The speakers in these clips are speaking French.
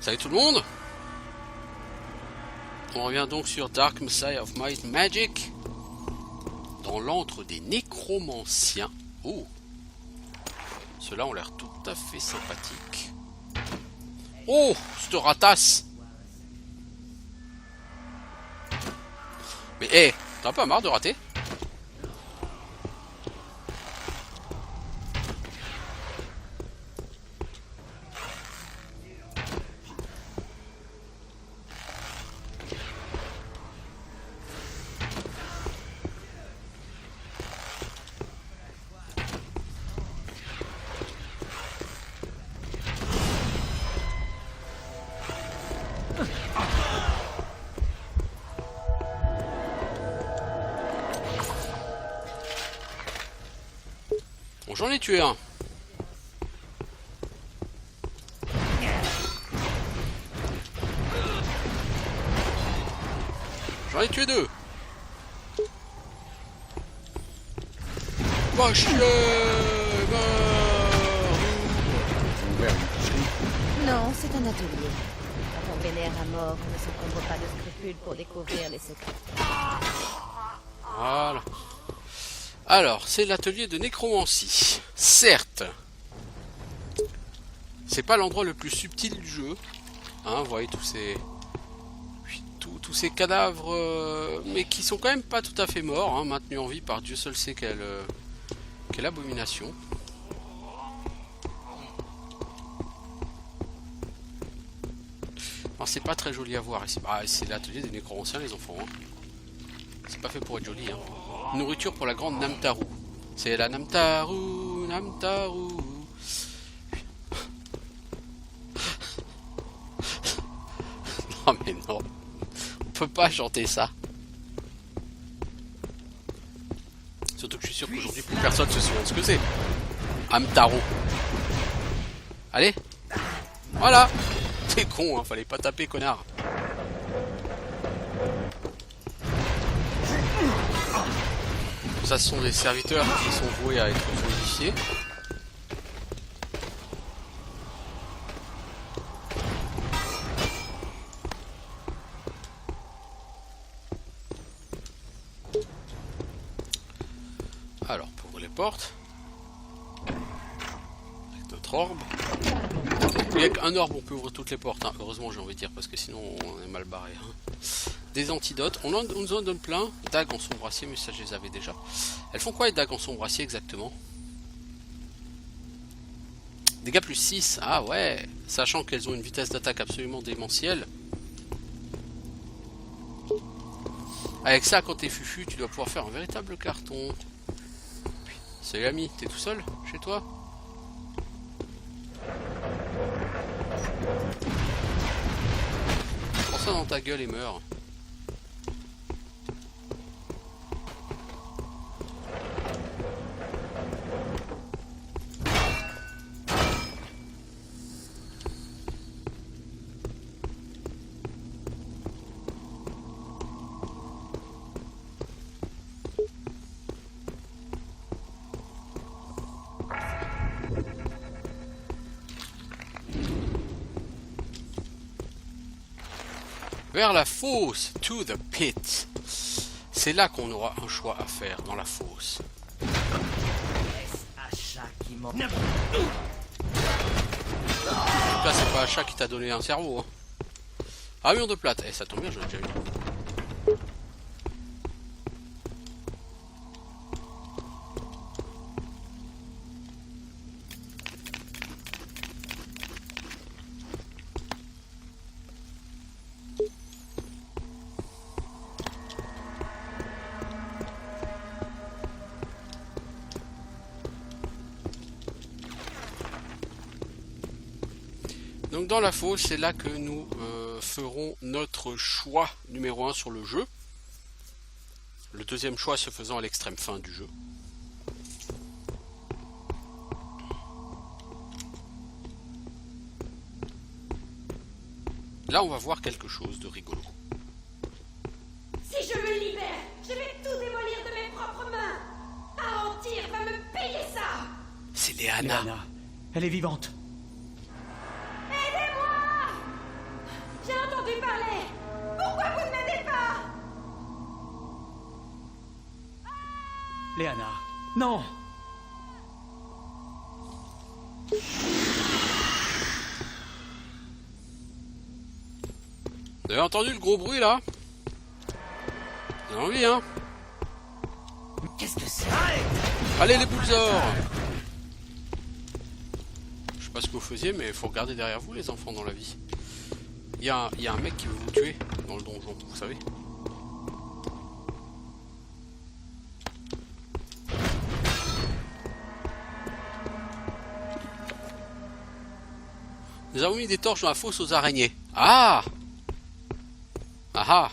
Salut tout le monde. On revient donc sur Dark Messiah of Might and Magic. Dans l'antre des nécromanciens. Oh, ceux-là ont l'air tout à fait sympathiques. Oh, cette ratasse. Mais hé, hey, t'as pas marre de rater? Bon, j'en ai tué un. J'en ai tué deux. Va chier, Non, c'est un atelier. Quand on vénère à mort, on ne s'encombre pas de scrupules pour découvrir les secrets. Voilà. Alors, c'est l'atelier de nécromancie. Certes, c'est pas l'endroit le plus subtil du jeu. Hein, vous voyez tous ces cadavres, mais qui sont quand même pas tout à fait morts, hein, maintenus en vie par Dieu seul sait quelle abomination. Alors, c'est pas très joli à voir ici. Ah, c'est l'atelier des nécromanciens, les enfants. Hein. C'est pas fait pour être joli. Hein. Nourriture pour la grande Namtaru. C'est la Namtaru, Namtaru. Non mais non. On peut pas chanter ça. Surtout que je suis sûr qu'aujourd'hui plus personne se souvient de ce que c'est. Amtaro. Allez. Voilà. T'es con, hein. Fallait pas taper, connard. Ça, ce sont des serviteurs qui sont voués à être modifiés. Alors, pour ouvrir les portes, avec notre orbe. Il n'y a qu'un orbe, on peut ouvrir toutes les portes. Hein. Heureusement, j'ai envie de dire, parce que sinon, on est mal barré. Hein. Des antidotes, on nous en donne plein. Dagues en sombre acier, mais ça je les avais déjà. Elles font quoi les dagues en sombre acier exactement? Dégâts plus 6, ah ouais. Sachant qu'elles ont une vitesse d'attaque absolument démentielle. Avec ça, quand t'es fufu, tu dois pouvoir faire un véritable carton. Salut ami, t'es tout seul chez toi? Prends ça dans ta gueule et meurs. Vers la fosse, to the pit. C'est là qu'on aura un choix à faire, dans la fosse. En tout cas, c'est pas Achat qui t'a donné un cerveau. Hein. Ah, mur de plate. Eh, ça tombe bien, j'en ai déjà eu. Donc dans la fosse, c'est là que nous ferons notre choix numéro 1 sur le jeu. Le deuxième choix se faisant à l'extrême fin du jeu. Là, on va voir quelque chose de rigolo. Si je me libère, je vais tout démolir de mes propres mains. Arantir va me payer ça. C'est Léana. Elle est vivante. Aidez-moi! Léana, non! Vous avez entendu le gros bruit là? Vous avez envie, hein? Qu'est-ce que c'est? Allez les boules d'or! Je sais pas ce que vous faisiez, mais il faut regarder derrière vous les enfants dans la vie. Il y a un mec qui veut vous tuer dans le donjon, vous savez. Nous avons mis des torches dans la fosse aux araignées. Ah! Ah ah!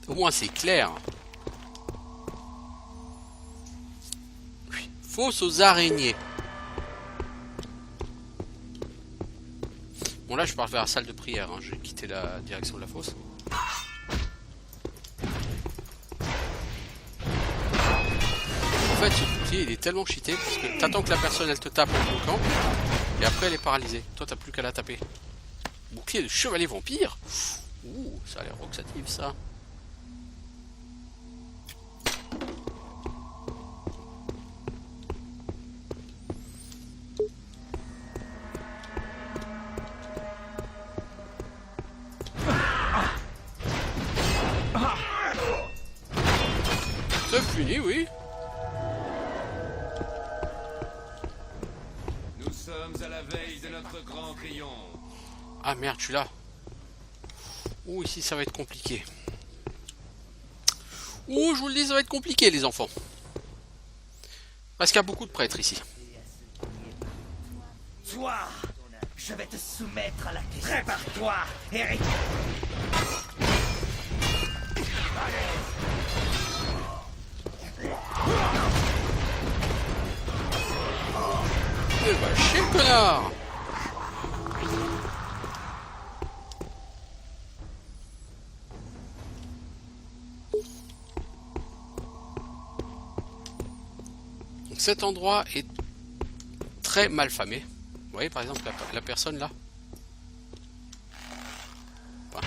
Au moins c'est clair. Fosse aux araignées. Bon là je pars vers la salle de prière, hein. Je vais quitter la direction de la fosse. En fait ce bouclier il est tellement cheaté parce que t'attends que la personne elle te tape en bloquant et après elle est paralysée. Toi t'as plus qu'à la taper. Bouclier de chevalier vampire. Ouh, ça a l'air roxatif ça. C'est fini, oui. Nous sommes à la veille de notre grand triomphe. Ah merde, je suis là. Ouh, ici ça va être compliqué. Ouh, je vous le dis, ça va être compliqué les enfants. Parce qu'il y a beaucoup de prêtres ici. Toi, je vais te soumettre à la question. Prépare-toi, Eric. Eh bah chier le connard. Donc cet endroit est très mal famé. Vous voyez par exemple la personne là. Enfin.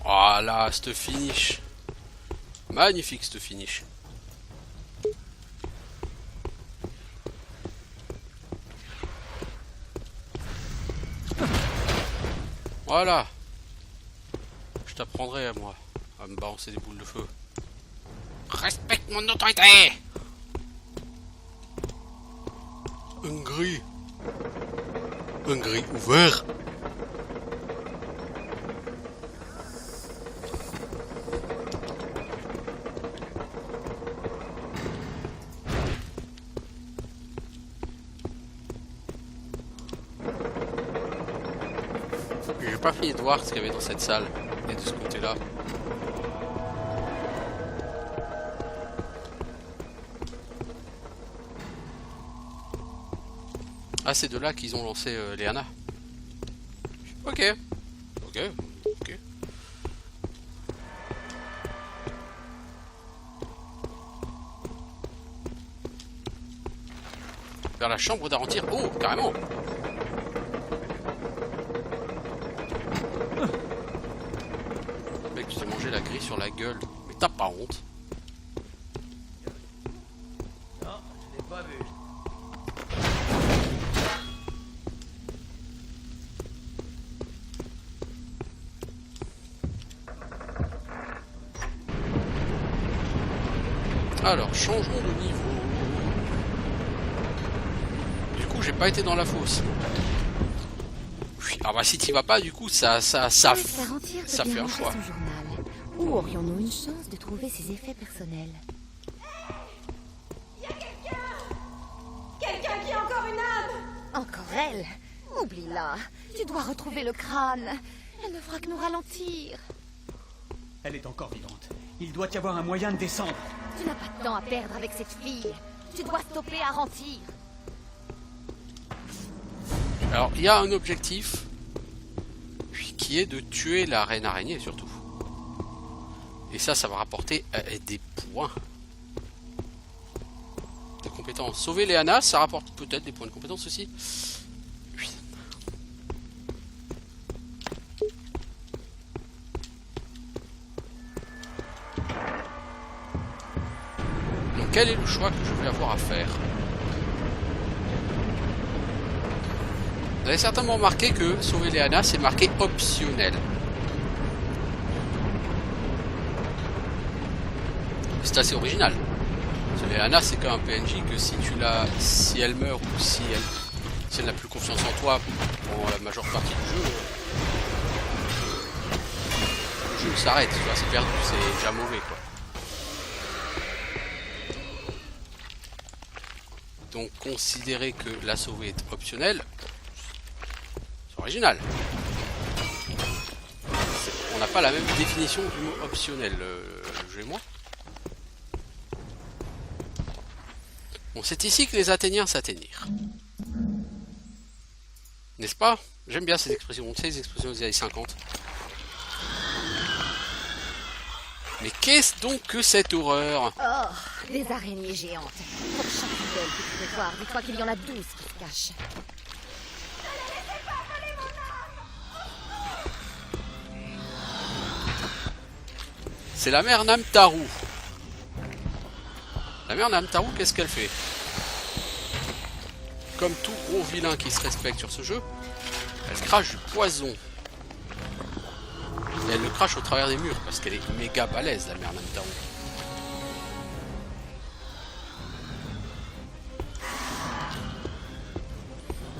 Voilà, cette finish. Magnifique cette finish. Voilà. Je t'apprendrai à moi à me balancer des boules de feu. Respecte mon autorité. Un gris. Un gris ouvert. J'ai pas fini de voir ce qu'il y avait dans cette salle et de ce côté-là. Ah, c'est de là qu'ils ont lancé Léana. Ok. Ok. Ok. Vers la chambre d'Arentir. Oh, carrément. Mec, tu t'es mangé la grille sur la gueule. Mais t'as pas honte. Non, je l'ai pas vu. Alors, changeons de niveau. Du coup, j'ai pas été dans la fosse. Oui, ah bah si t'y vas pas, du coup, ça fait un choix. Son journal. Où aurions-nous une chance de trouver ses effets personnels? Y a quelqu'un! Quelqu'un qui a encore une âme! Encore elle? Oublie-la. Tu dois retrouver le crâne. Elle ne fera que nous ralentir. Elle est encore vivante. Il doit y avoir un moyen de descendre. Tu n'as pas de temps à perdre avec cette fille. Tu dois stopper Arantir. Alors, il y a un objectif qui est de tuer la reine araignée surtout. Et ça va rapporter des points de compétences. Sauver Léana, ça rapporte peut-être des points de compétences aussi. Oui. Donc, quel est le choix que je vais avoir à faire? Vous avez certainement remarqué que sauver Léana, c'est marqué optionnel. C'est assez original. Léana, c'est qu'un PNJ que si elle meurt ou si elle n'a plus confiance en toi pour la majeure partie du jeu, le jeu s'arrête, tu vois, c'est perdu, c'est déjà mauvais quoi. Donc considérer que la sauver est optionnelle, c'est original. On n'a pas la même définition du mot optionnel, le jeu et moi. Bon, c'est ici que les Athéniens s'atteignirent. N'est-ce pas? J'aime bien ces expressions. On sait les expressions des années 50. Mais qu'est-ce donc que cette horreur? Oh, des araignées géantes. Pour chacune d'elles que tu peux voir, dis-toi qu'il y en a 12 qui se cachent. C'est la mère Namtaru. La mère Namtaru, qu'est-ce qu'elle fait? Comme tout gros vilain qui se respecte sur ce jeu, elle crache du poison. Et elle le crache au travers des murs, parce qu'elle est méga balèze, la mère Namtaru.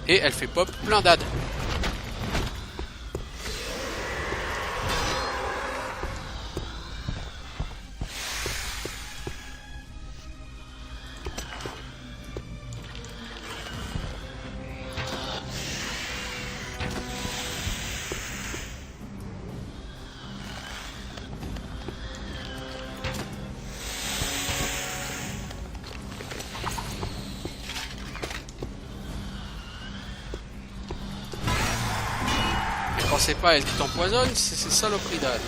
Et elle fait pop plein d'ades. C'est pas elle qui t'empoisonne, c'est ces saloperies d'âne.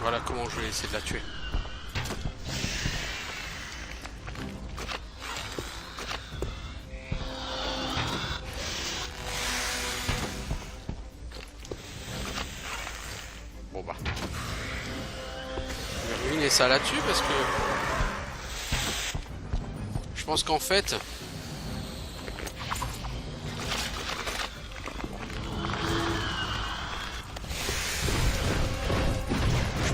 Voilà comment je vais essayer de la tuer. Ça là-dessus parce que je pense qu'en fait je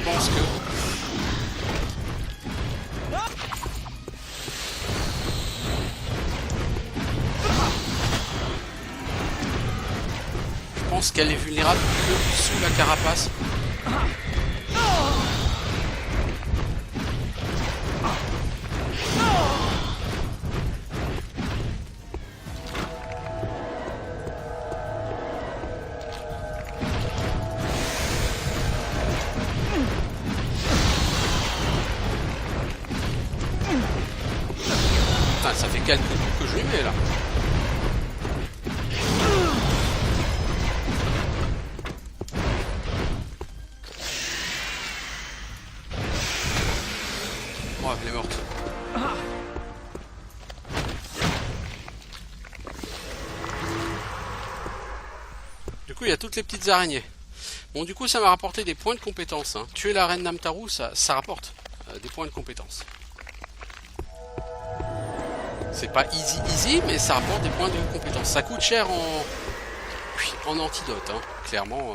pense qu'elle est vulnérable que sous la carapace. Ça fait quelques coups que je lui mets là. Oh, elle est morte. Du coup, il y a toutes les petites araignées. Bon, du coup, ça m'a rapporté des points de compétence. Hein. Tuer la reine Namtaru, ça rapporte des points de compétence. C'est pas easy, mais ça rapporte des points de compétence. Ça coûte cher en antidote, hein. Clairement,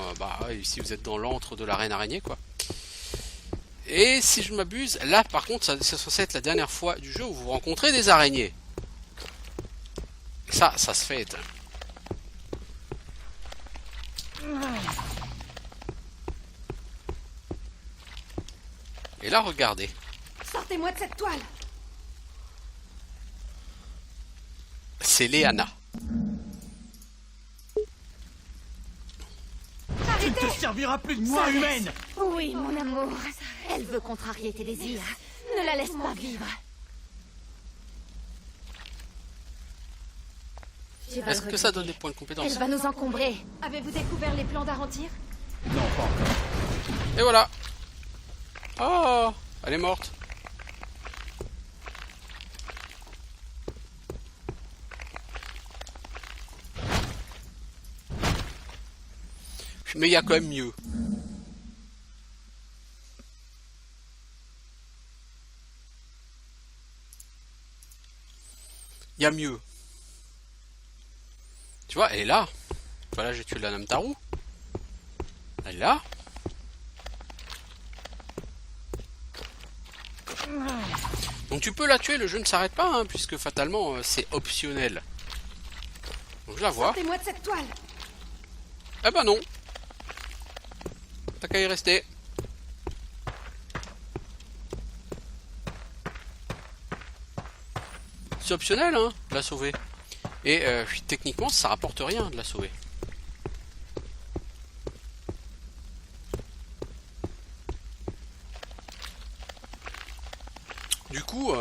si vous êtes dans l'antre de la reine araignée, quoi. Et si je m'abuse, là, par contre, c'est censé être la dernière fois du jeu où vous rencontrez des araignées. Ça se fait. Et là, regardez. Sortez-moi de cette toile. C'est Léana. Tu ne te serviras plus de moi, humaine. Oui, mon amour. Elle veut contrarier tes désirs. Ne la laisse pas vivre. Tu vas Est-ce le que ça regretter. donne des points de compétence? Elle va nous encombrer. Avez-vous découvert les plans d'Arentir? Non, pas encore. Et voilà. Oh, elle est morte. Mais il y a quand même mieux. Il y a mieux. Tu vois, elle est là. Voilà, j'ai tué la Namtaru. Elle est là. Donc tu peux la tuer, le jeu ne s'arrête pas, hein, puisque fatalement c'est optionnel. Donc je la vois. Sortez-moi de cette toile. Eh ben non. T'as qu'à y rester. C'est optionnel, hein, de la sauver. Et techniquement, ça rapporte rien de la sauver. Du coup,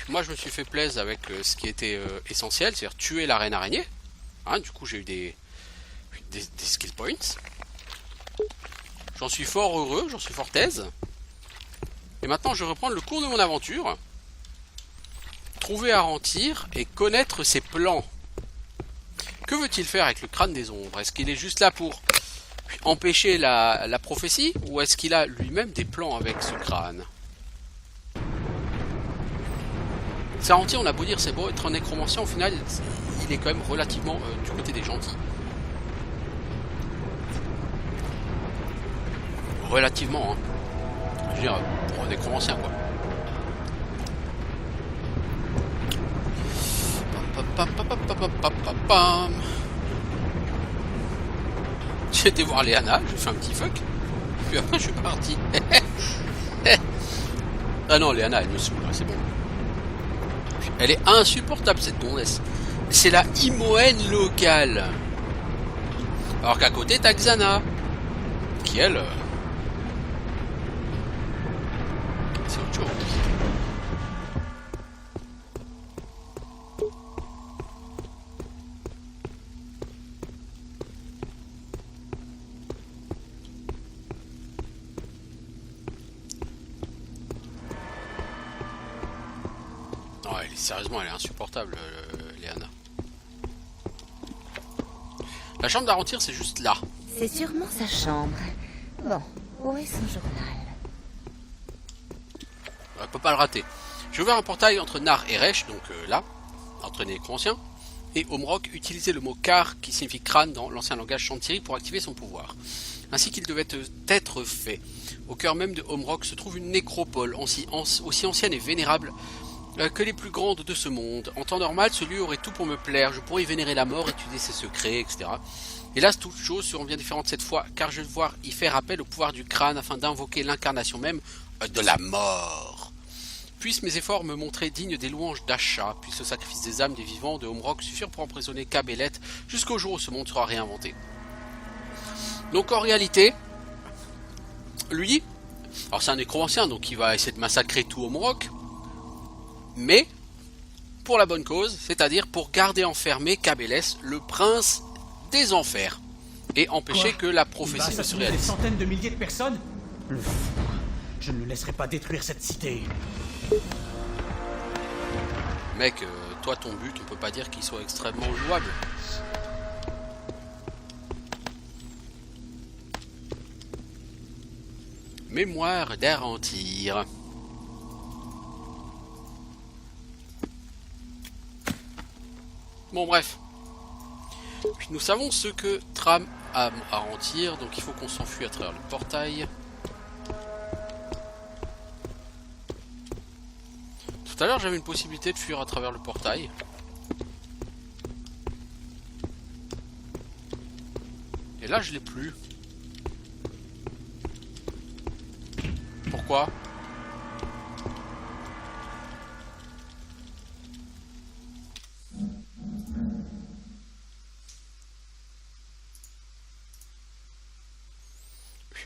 moi je me suis fait plaisir avec ce qui était essentiel, c'est-à-dire tuer la reine araignée. Hein, du coup, j'ai eu des skill points. J'en suis fort heureux, j'en suis fort aise. Et maintenant, je reprends le cours de mon aventure. Trouver Arentir et connaître ses plans. Que veut-il faire avec le crâne des ombres? Est-ce qu'il est juste là pour empêcher la prophétie? Ou est-ce qu'il a lui-même des plans avec ce crâne? Arentir, on a beau dire c'est beau être un nécromancien, au final, il est quand même relativement du côté des gentils. Relativement, hein. Je veux dire, pour un nécromancien, quoi. J'ai été voir Léana, j'ai fait un petit fuck, puis après je suis parti. Ah non, Léana, elle me saoule, c'est bon. Elle est insupportable, cette gonzesse. C'est la Imoène locale. Alors qu'à côté, t'as Xana, qui elle... c'est autre chose. Sérieusement, elle est insupportable, Léana. La chambre d'Arentir, c'est juste là. C'est sûrement sa chambre. Bon, où est son journal? On peut pas le rater. J'ai ouvert un portail entre Nar et Resh, donc là, entre les nécromanciens, et Omrock utilisait le mot Kar, qui signifie crâne dans l'ancien langage Chantiri, pour activer son pouvoir. Ainsi qu'il devait être fait. Au cœur même de Omrock se trouve une nécropole, aussi ancienne et vénérable que les plus grandes de ce monde. En temps normal, ce lieu aurait tout pour me plaire. Je pourrais y vénérer la mort, étudier ses secrets, etc. Hélas, toutes choses seront bien différentes cette fois, car je vais devoir y faire appel au pouvoir du crâne afin d'invoquer l'incarnation même de la mort. Puissent mes efforts me montrer dignes des louanges d'Asha, puisse le sacrifice des âmes des vivants de Omrock suffire pour emprisonner Kabellet jusqu'au jour où ce monde sera réinventé. Donc en réalité, lui, alors c'est un nécromancien, donc il va essayer de massacrer tout Omrock, mais pour la bonne cause, c'est-à-dire pour garder enfermé Kabelès, le prince des enfers, et empêcher que la prophétie ne se réalise. Des centaines de milliers de personnes? Le fou. Je ne le laisserai pas détruire cette cité. Mec, toi ton but, on peut pas dire qu'il soit extrêmement louable. Mémoire d'Arentir. Bon bref, nous savons ce que trame Arentir, donc il faut qu'on s'enfuit à travers le portail. Tout à l'heure j'avais une possibilité de fuir à travers le portail. Et là je l'ai plus. Pourquoi ? quoi?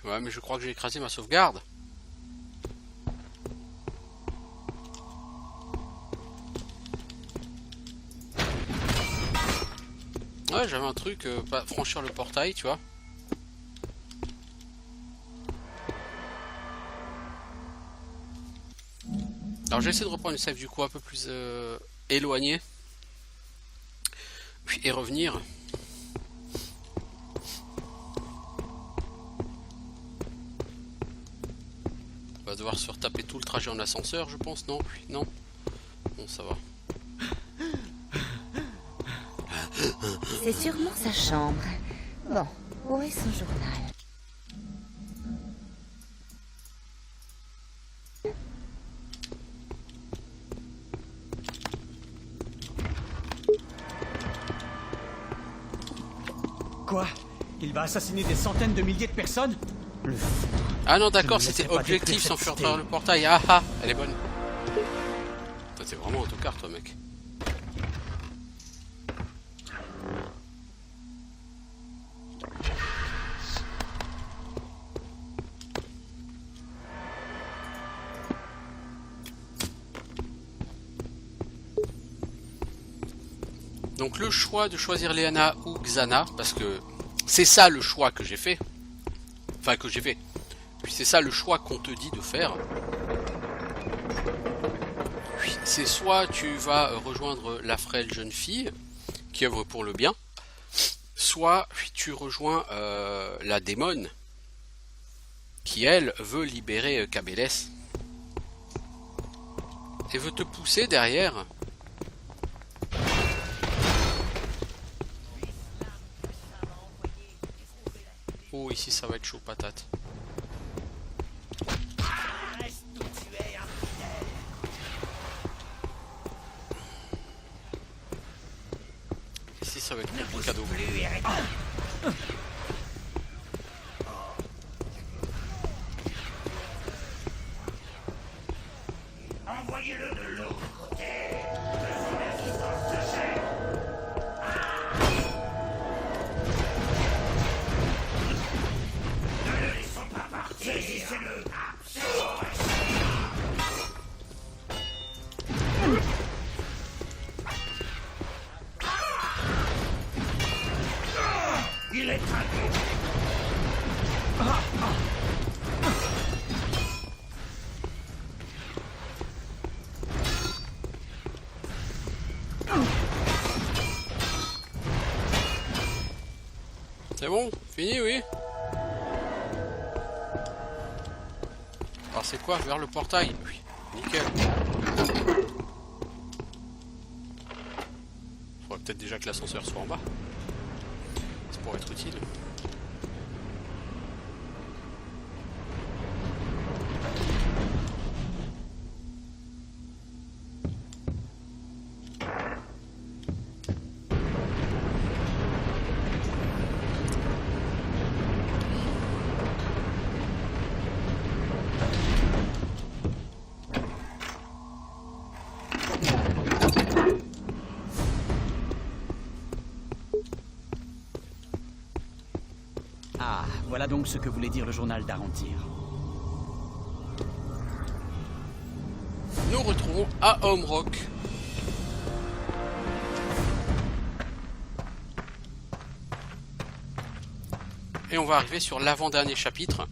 Ouais, mais je crois que j'ai écrasé ma sauvegarde. Ouais, j'avais un truc, pas franchir le portail, tu vois. Alors j'ai essayé de reprendre une save du coup un peu plus éloignée. Puis et revenir. On va devoir se retaper tout le trajet en ascenseur, je pense, non? Non? Bon, ça va. C'est sûrement sa chambre. Bon, où est son journal? Quoi? Il va assassiner des centaines de milliers de personnes? Ah non, d'accord, Je ne c'était laisserai pas objectif détruire sans cette faire cité. travers le portail. Ah ah, elle est bonne. Toi, t'es vraiment autocar, toi, mec. Donc le choix de choisir Leana ou Xana, parce que c'est ça le choix que j'ai fait. Enfin que j'ai fait. Puis c'est ça le choix qu'on te dit de faire. C'est soit tu vas rejoindre la frêle jeune fille qui œuvre pour le bien, soit tu rejoins la démone qui elle veut libérer Cabélès et veut te pousser derrière. Oh, ici ça va être chaud patate. Ici ça va être compliqué. Envoyez-le de l'autre côté. Ne le laissons pas partir. Saisissez-le. Il est traqué. C'est bon? Fini, oui? Alors c'est quoi? Vers le portail? Oui, nickel. Faudrait peut-être déjà que l'ascenseur soit en bas. Ça pourrait être utile. Ah, voilà donc ce que voulait dire le journal d'Arantir. Nous retrouvons à Homerock. Et on va arriver sur l'avant-dernier chapitre.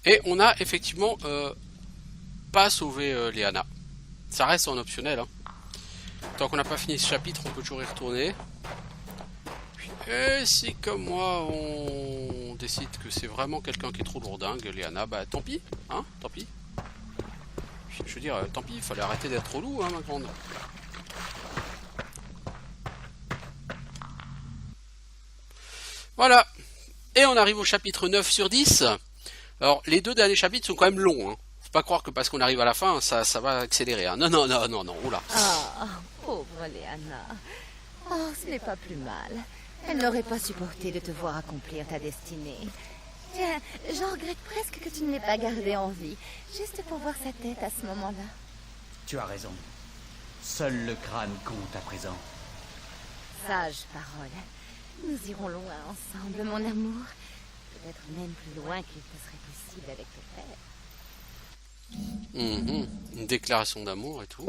Et on a effectivement pas sauvé Leana. Ça reste en optionnel. Hein. Tant qu'on n'a pas fini ce chapitre, on peut toujours y retourner. Et si comme moi on décide que c'est vraiment quelqu'un qui est trop lourdingue, Leana, bah tant pis, hein, tant pis. Je veux dire, tant pis, il fallait arrêter d'être trop lourd, hein, ma grande. Voilà. Et on arrive au chapitre 9 sur 10. Alors, les deux derniers chapitres sont quand même longs, hein. Faut pas croire que parce qu'on arrive à la fin, ça va accélérer, hein. Non, oula. Ah, pauvre Leana. Oh, ce n'est pas plus mal. Elle n'aurait pas supporté de te voir accomplir ta destinée. Tiens, j'en regrette presque que tu ne l'aies pas gardée en vie, juste pour voir sa tête à ce moment-là. Tu as raison. Seul le crâne compte à présent. Sage parole. Nous irons loin ensemble, mon amour. Peut-être même plus loin qu'il te serait possible avec ton père. Une déclaration d'amour et tout.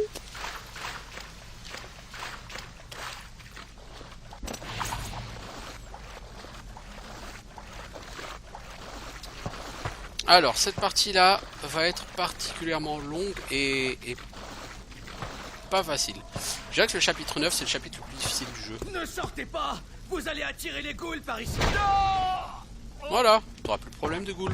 Alors, cette partie-là va être particulièrement longue et pas facile. Je dirais que le chapitre 9, c'est le chapitre le plus difficile du jeu. Ne sortez pas! Vous allez attirer les ghouls par ici. Voilà, t'auras plus de problème de ghouls.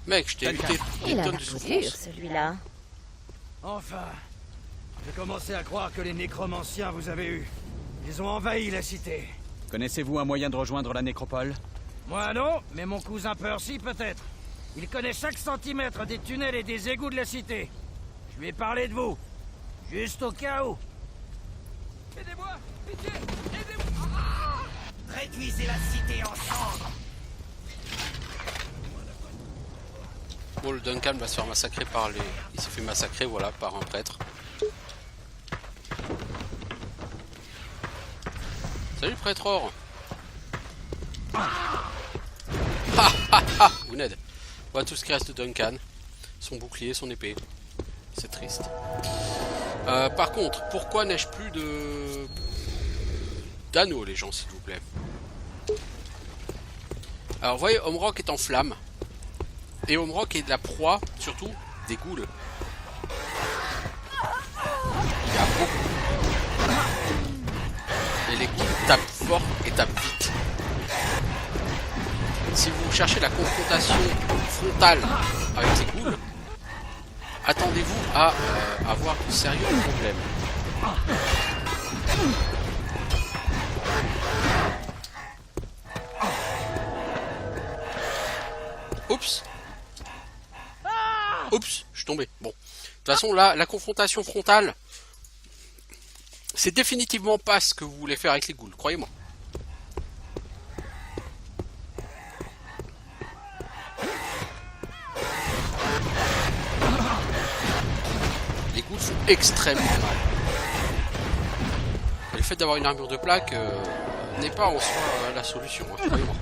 Mec, je t'ai évité Il des a tonnes la de peau dure, souffrance. celui-là. Enfin, j'ai commencé à croire que les nécromanciens vous avaient eu. Ils ont envahi la cité. Connaissez-vous un moyen de rejoindre la nécropole? Moi non, mais mon cousin Percy peut-être. Il connaît chaque centimètre des tunnels et des égouts de la cité. Je lui ai parlé de vous. Juste au cas où. Aidez-moi! Pitié! Aidez-moi! Réduisez la cité en cendres. Bon, le Duncan va se faire massacrer par les... Il s'est fait massacrer, voilà, par un prêtre. Salut, prêtre or. Vous n'aide. Voilà tout ce qui reste de Duncan. Son bouclier, son épée. C'est triste. Par contre, pourquoi n'ai-je plus de... d'anneaux, les gens, s'il vous plaît? Alors, vous voyez, Homerock est en flammes. Et Homerock est de la proie, surtout, des ghouls. Il y a beaucoup. Et les ghouls tapent fort et tapent vite. Si vous cherchez la confrontation frontale avec les ghouls, attendez-vous à avoir de sérieux problèmes. Oups. Oups, je suis tombé. Bon. De toute façon, là, la confrontation frontale, c'est définitivement pas ce que vous voulez faire avec les ghouls, croyez-moi. Les ghouls font extrêmement mal. Et le fait d'avoir une armure de plaque n'est pas en soi la solution, hein, croyez-moi.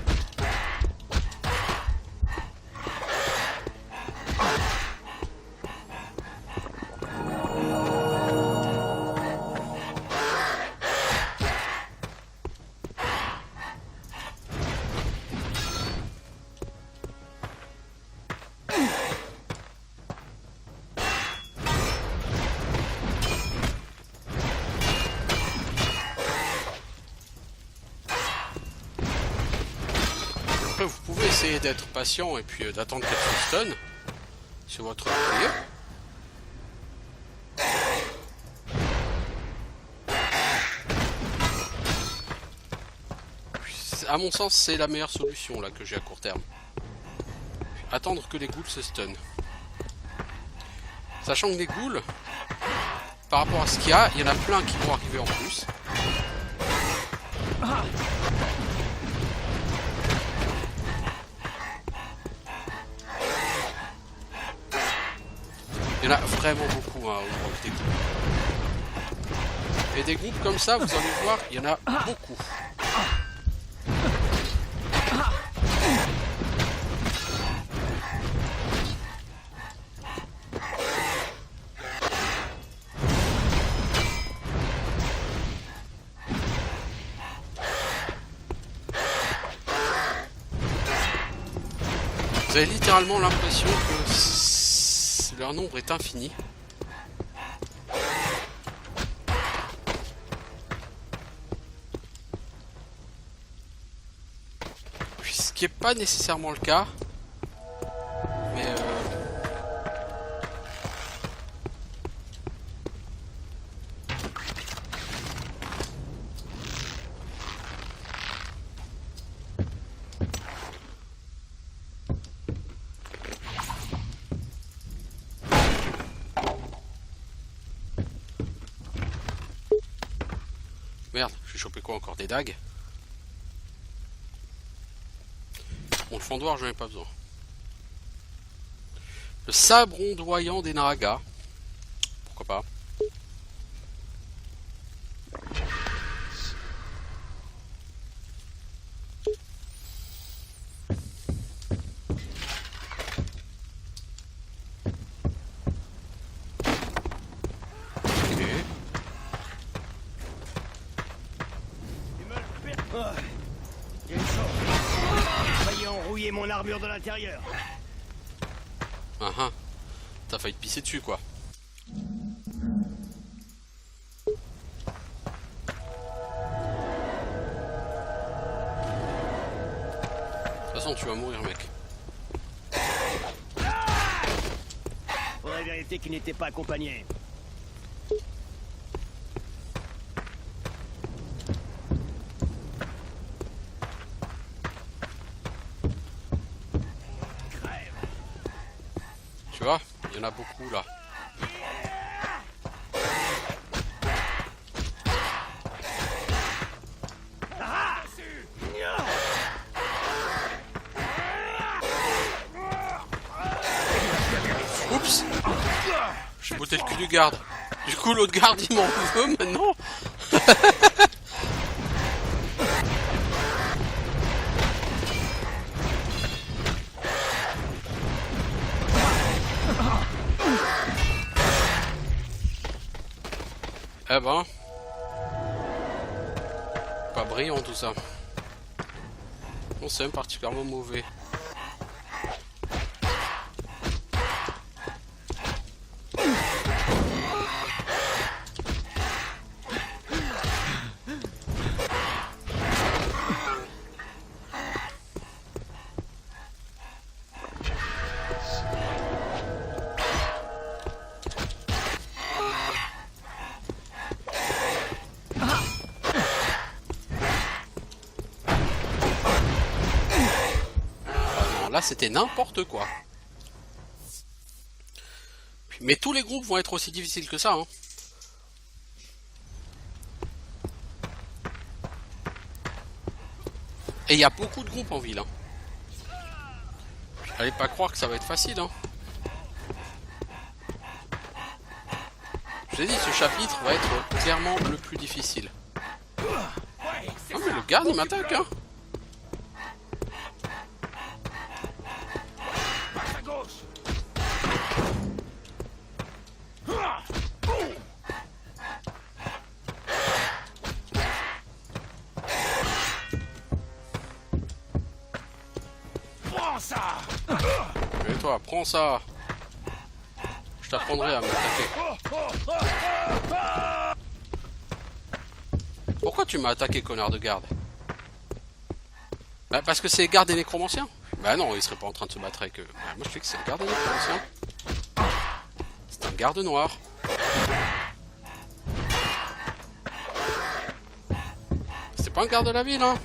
Après, vous pouvez essayer d'être patient et puis d'attendre qu'elle se stun sur votre bouclier. À mon sens, c'est la meilleure solution là que j'ai à court terme. Attendre que les ghouls se stun. Sachant que les ghouls, par rapport à ce qu'il y a, il y en a plein qui vont arriver en plus. Il y en a vraiment beaucoup hein, au Rock des groupes. Et des groupes comme ça, vous allez voir, il y en a beaucoup. Vous avez littéralement l'impression que leur nombre est infini. Ce qui n'est pas nécessairement le cas. Mais Merde, j'ai chopé quoi encore? Des dagues? Bon, le fendoir, j'en ai pas besoin. Le sabre ondoyant des Naragas. Pourquoi pas? Failli enrouiller mon armure de l'intérieur. Ah ah. T'as failli te pisser dessus quoi. De toute façon tu vas mourir mec. Faudrait vérifier qu'il n'était pas accompagné. Tu vois, il y en a beaucoup là. Oups! J'ai botté le cul du garde. Du coup l'autre garde il m'en veut maintenant. Eh ben, pas brillant tout ça. On c'est même particulièrement mauvais. Là c'était n'importe quoi. Mais tous les groupes vont être aussi difficiles que ça hein. Et il y a beaucoup de groupes en ville hein. Allez pas croire que ça va être facile hein. Je vous ai dit, ce chapitre va être clairement le plus difficile. Ah mais le garde il m'attaque hein. Et toi, prends ça. Je t'apprendrai à m'attaquer. Pourquoi tu m'as attaqué, connard de garde? Bah parce que c'est garde des nécromanciens. Bah non, il serait pas en train de se battre avec eux. Bah, moi je sais que c'est le garde des nécromanciens. C'est un garde noir. C'est pas un garde de la ville, hein.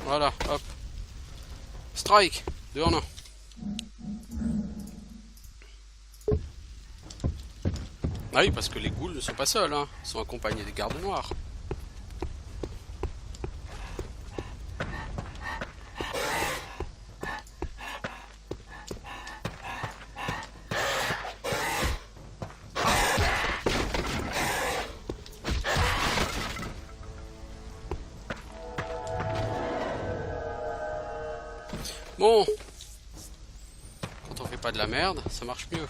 Voilà, hop. Strike, 2 en 1. Ah oui, parce que les ghouls ne sont pas seuls, hein. Ils sont accompagnés des gardes noirs. Bon, quand on fait pas de la merde, ça marche mieux.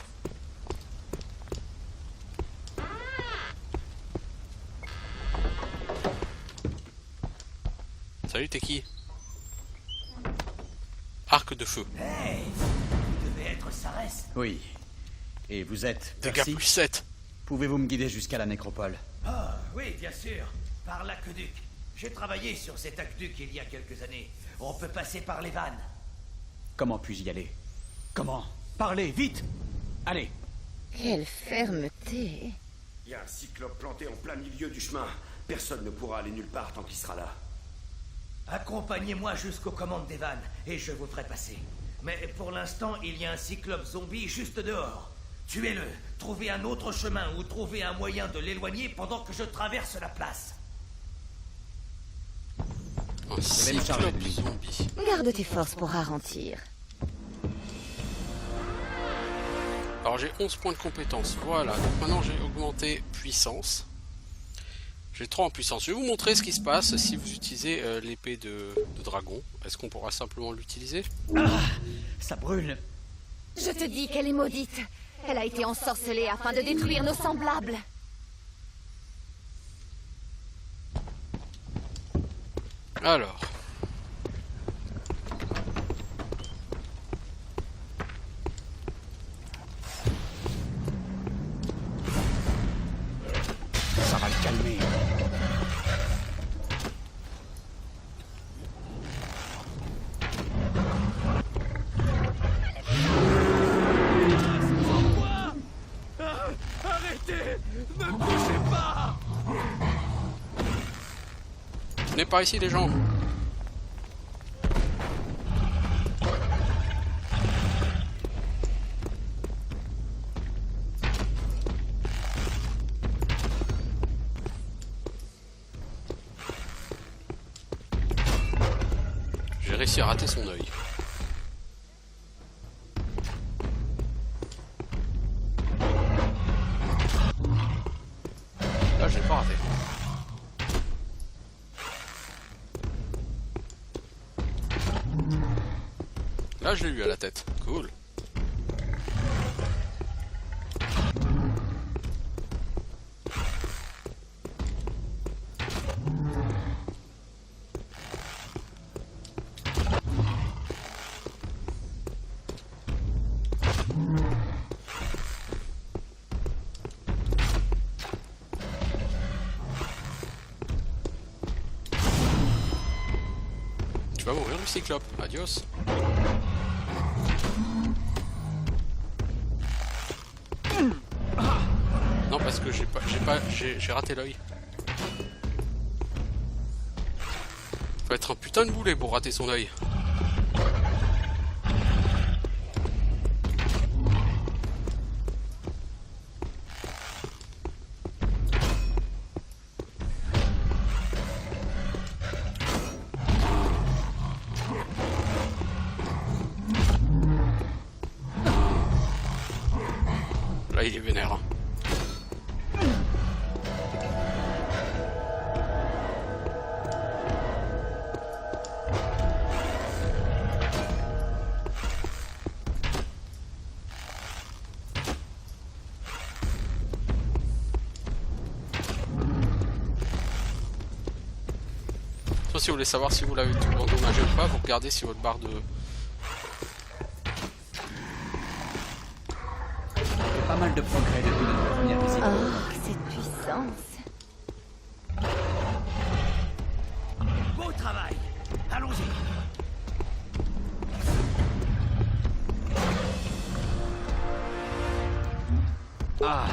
Salut, t'es qui? Arc de feu. Hey, vous devez être Sarès. Oui. Et vous êtes Dégâts Percy? plus 7. Pouvez-vous me guider jusqu'à la nécropole? Ah, oui, bien sûr. Par l'aqueduc. J'ai travaillé sur cet aqueduc il y a quelques années. On peut passer par les vannes. Comment puis-je y aller? Comment? Parlez, vite! Allez! Quelle fermeté. Il y a un cyclope planté en plein milieu du chemin. Personne ne pourra aller nulle part tant qu'il sera là. Accompagnez-moi jusqu'aux commandes des vannes, et je vous ferai passer. Mais pour l'instant, il y a un cyclope zombie juste dehors. Tuez-le, trouvez un autre chemin ou trouvez un moyen de l'éloigner pendant que je traverse la place. Un cyclope zombie. Garde tes forces pour ralentir. Alors j'ai 11 points de compétence, voilà, donc maintenant j'ai augmenté puissance. J'ai 3 en puissance. Je vais vous montrer ce qui se passe si vous utilisez l'épée de dragon. Est-ce qu'on pourra simplement l'utiliser? Ah, ça brûle. Je te dis qu'elle est maudite. Elle a été ensorcelée afin de détruire nos semblables. Alors. Ça va le calmer. Arrêtez! Ne bougez pas! Venez par ici les gens. J'ai réussi à rater son œil. Là, je l'ai pas raté. Là, je l'ai eu à la tête. Cool. Tu vas mourir, le cyclope. Adios. Non, parce que j'ai raté l'œil. Faut être un putain de boulet pour rater son œil. Là, il est vénère. Si vous voulez savoir si vous l'avez tout endommagé ou pas, vous regardez si votre barre de... Il y a pas mal de progrès depuis notre première visite. Oh, cette puissance. Beau travail! Allons-y! Ah,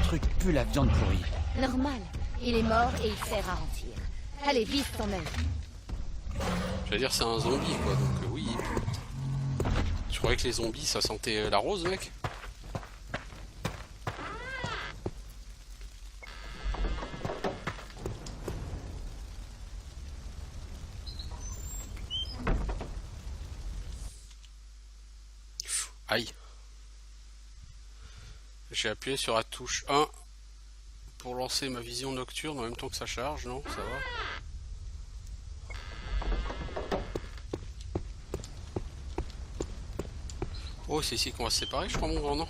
ce truc pue la viande pourrie. Normal. Il est mort et il sert à ralentir. Allez, vise ton œil. J'allais dire c'est un zombie quoi, donc oui. Je croyais que les zombies ça sentait la rose mec. Aïe. J'ai appuyé sur la touche 1 pour lancer ma vision nocturne en même temps que ça charge, non? Ça va? Oh, c'est ici qu'on va se séparer, je crois, mon grand, non?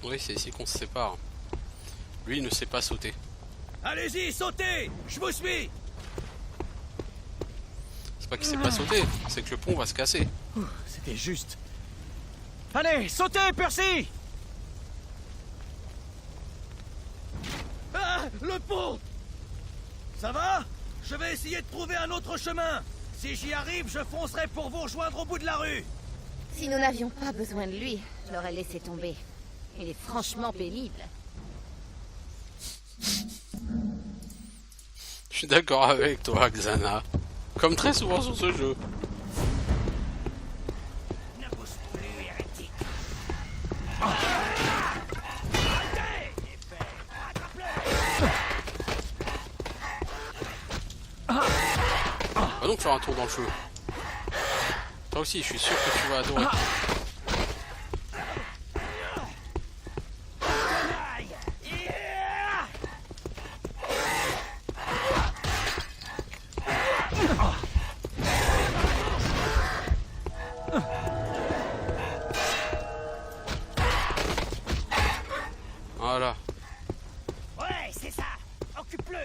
Oui, c'est ici qu'on se sépare. Lui, il ne sait pas sauter. Allez-y, sautez! Je vous suis! C'est pas qu'il sait pas sauter, c'est que le pont va se casser. C'était juste. Allez, sautez, Percy! Ah! Le pont! Ça va? Je vais essayer de trouver un autre chemin. Si j'y arrive, je foncerai pour vous rejoindre au bout de la rue. Si nous n'avions pas besoin de lui, l'aurais laissé tomber. Il est franchement pénible. Je suis d'accord avec toi, Xana. Comme très souvent sur ce jeu. Ne bouge plus, hérétique. Va donc faire un tour dans le feu. Toi aussi, je suis sûr que tu vas adorer. Voilà. Ouais, c'est ça. Occupe-le.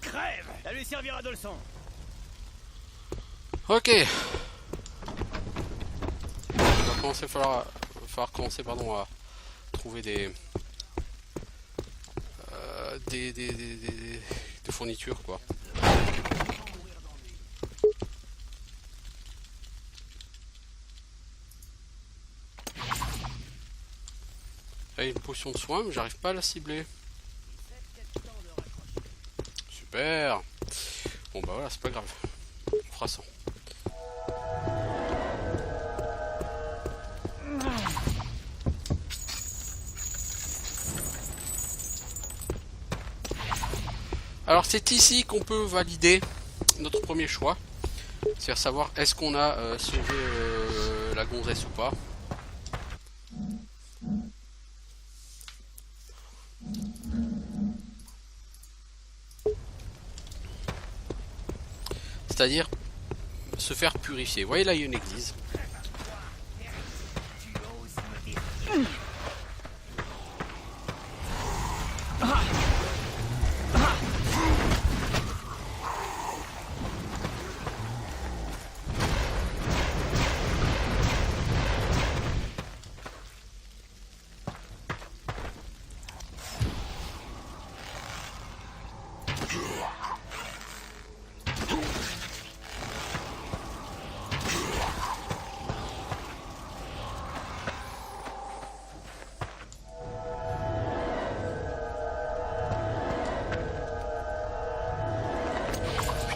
Crève. Ça lui servira de leçon. Ok. Il va commencer, falloir commencer pardon, à trouver des fournitures quoi. Là, une potion de soin mais j'arrive pas à la cibler. Super. Bon bah voilà, c'est pas grave. On fera ça. Alors c'est ici qu'on peut valider notre premier choix, c'est-à-dire savoir est-ce qu'on a sauvé la gonzesse ou pas. C'est-à-dire se faire purifier. Vous voyez là il y a une église.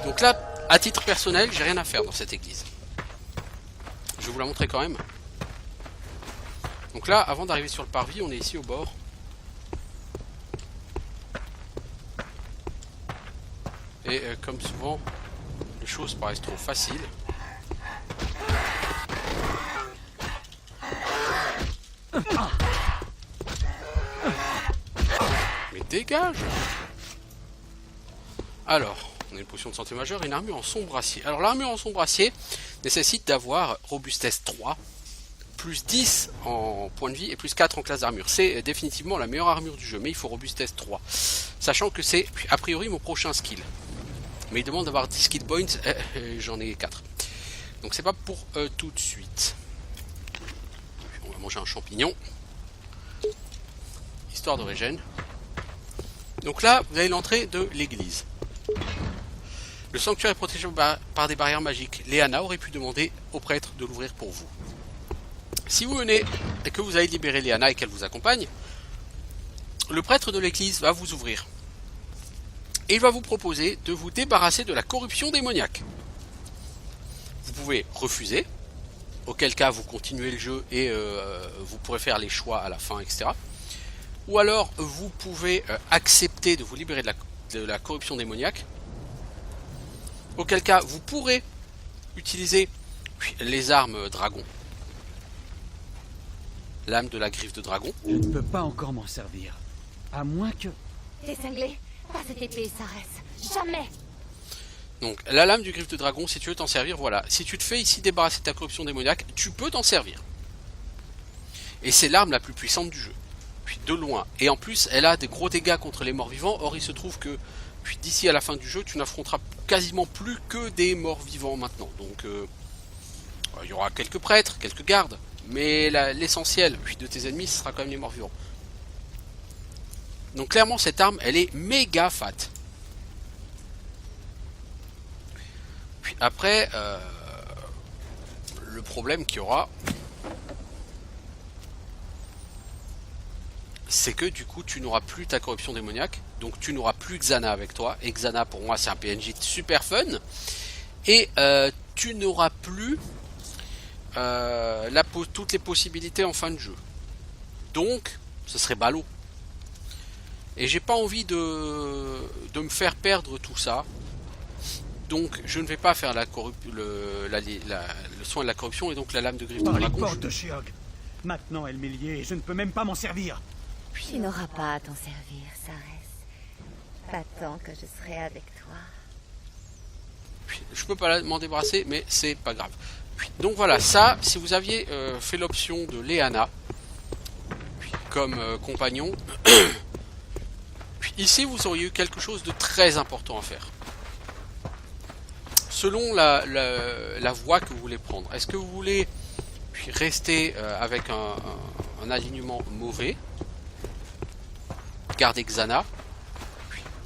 Donc là, à titre personnel, j'ai rien à faire dans cette église. Je vais vous la montrer quand même. Donc là, avant d'arriver sur le parvis, on est ici au bord. Et comme souvent, les choses paraissent trop faciles. Mais dégage! Alors, on a une potion de santé majeure et une armure en sombre acier. Alors l'armure en sombre acier nécessite d'avoir robustesse 3, plus 10 en points de vie et plus 4 en classe d'armure. C'est définitivement la meilleure armure du jeu, mais il faut robustesse 3. Sachant que c'est a priori mon prochain skill. Mais il demande d'avoir 10 skill points, j'en ai 4. Donc c'est pas pour tout de suite. On va manger un champignon. Histoire de régène. Donc là, vous avez l'entrée de l'église. Le sanctuaire est protégé par des barrières magiques. Léana aurait pu demander au prêtre de l'ouvrir pour vous. Si vous venez et que vous allez libérer Léana et qu'elle vous accompagne, le prêtre de l'église va vous ouvrir. Et il va vous proposer de vous débarrasser de la corruption démoniaque. Vous pouvez refuser, auquel cas vous continuez le jeu et vous pourrez faire les choix à la fin, etc. Ou alors vous pouvez accepter de vous libérer de la corruption démoniaque, auquel cas vous pourrez utiliser les armes dragon. L'âme de la griffe de dragon. Je ne peux pas encore m'en servir. À moins que... T'es cinglé? Pas cette épée, Sarès. Jamais! Donc la lame du griffe de dragon, si tu veux t'en servir, voilà. Si tu te fais ici débarrasser de ta corruption démoniaque, tu peux t'en servir. Et c'est l'arme la plus puissante du jeu. Puis de loin. Et en plus, elle a des gros dégâts contre les morts vivants. Or il se trouve que d'ici à la fin du jeu, tu n'affronteras quasiment plus que des morts vivants maintenant. Donc il y aura quelques prêtres, quelques gardes. Mais l'essentiel de tes ennemis, ce sera quand même les morts vivants. Donc clairement cette arme elle est méga fat. Puis après le problème qu'il y aura, c'est que du coup tu n'auras plus ta corruption démoniaque, donc tu n'auras plus Xana avec toi, et Xana pour moi c'est un PNJ super fun, et tu n'auras plus toutes les possibilités en fin de jeu, donc ce serait ballot, et j'ai pas envie de me faire perdre tout ça, donc je ne vais pas faire le soin de la corruption et donc la lame de griffe de Par les dragon. portes de Sheog. Maintenant, elle m'est liée et je ne peux même pas m'en servir. Tu n'auras pas à t'en servir, Sarès. Pas tant que je serai avec toi. Je peux pas m'en débarrasser, mais c'est pas grave. Donc voilà, ça, si vous aviez fait l'option de Léana comme compagnon, ici vous auriez eu quelque chose de très important à faire. Selon la voie que vous voulez prendre. Est-ce que vous voulez rester avec un alignement mauvais, garder Xana,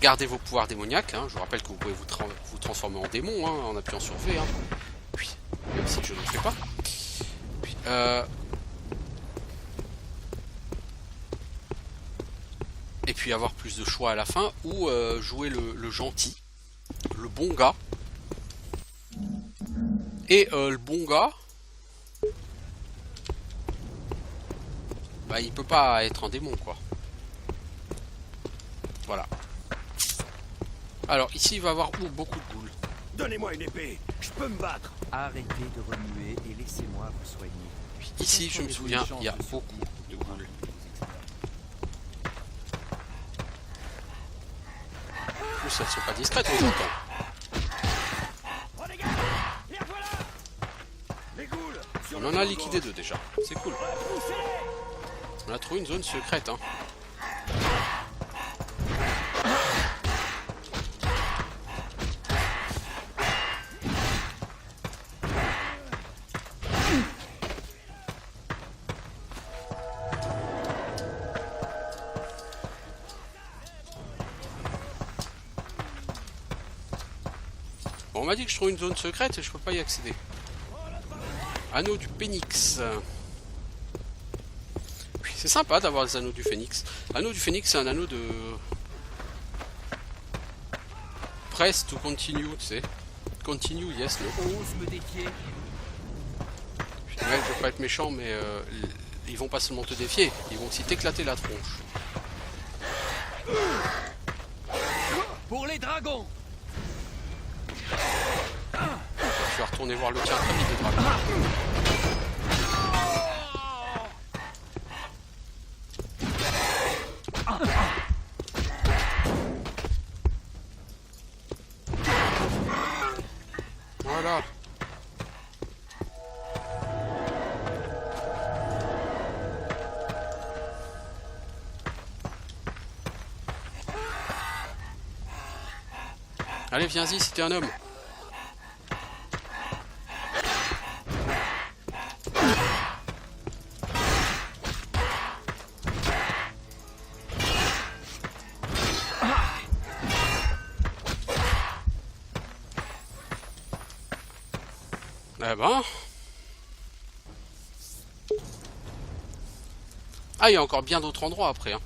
garder vos pouvoirs démoniaques, hein, je vous rappelle que vous pouvez vous transformer en démon hein, en appuyant sur V, hein, même si je ne le fais pas. Et puis avoir plus de choix à la fin, ou jouer le gentil, le bon gars. Et le bon gars, bah il peut pas être un démon quoi. Voilà. Alors ici il va y avoir beaucoup de boules. Donnez-moi une épée, je peux me battre. Arrêtez de remuer et laissez-moi vous soigner. Ici je me souviens, il y a beaucoup de boules. En plus elles sont pas discrètes, on les entend. On en a liquidé 2 déjà, c'est cool. On a trouvé une zone secrète hein. Bon, on m'a dit que je trouve une zone secrète et je peux pas y accéder. Anneau du Phénix. C'est sympa d'avoir les anneaux du Phénix. Anneau du Phénix, c'est un anneau de... Press to continue, tu sais. Continue, yes, no. Ose me défier. Je veux pas être méchant, mais ils vont pas seulement te défier, ils vont aussi t'éclater la tronche. Pour les dragons. Je vais retourner voir le tien très vite de dragon. Voilà. Allez, viens-y si t'es un homme. Eh ben... Ah, il y a encore bien d'autres endroits après. Hein.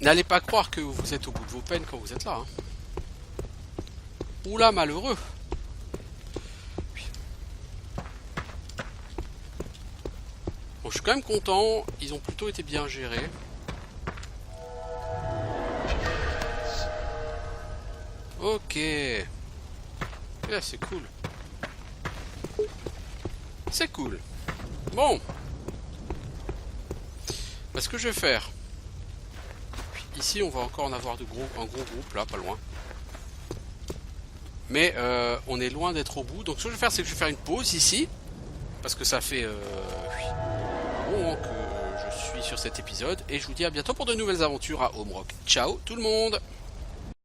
N'allez pas croire que vous êtes au bout de vos peines quand vous êtes là. Hein. Oula, malheureux. Bon, je suis quand même content. Ils ont plutôt été bien gérés. Ok. Là, c'est cool. C'est cool. Bon. Bah, ce que je vais faire. Ici, on va encore en avoir un gros groupe, là, pas loin. Mais on est loin d'être au bout. Donc ce que je vais faire, c'est que je vais faire une pause ici. Parce que ça fait un moment que je suis sur cet épisode. Et je vous dis à bientôt pour de nouvelles aventures à Homerock. Ciao tout le monde!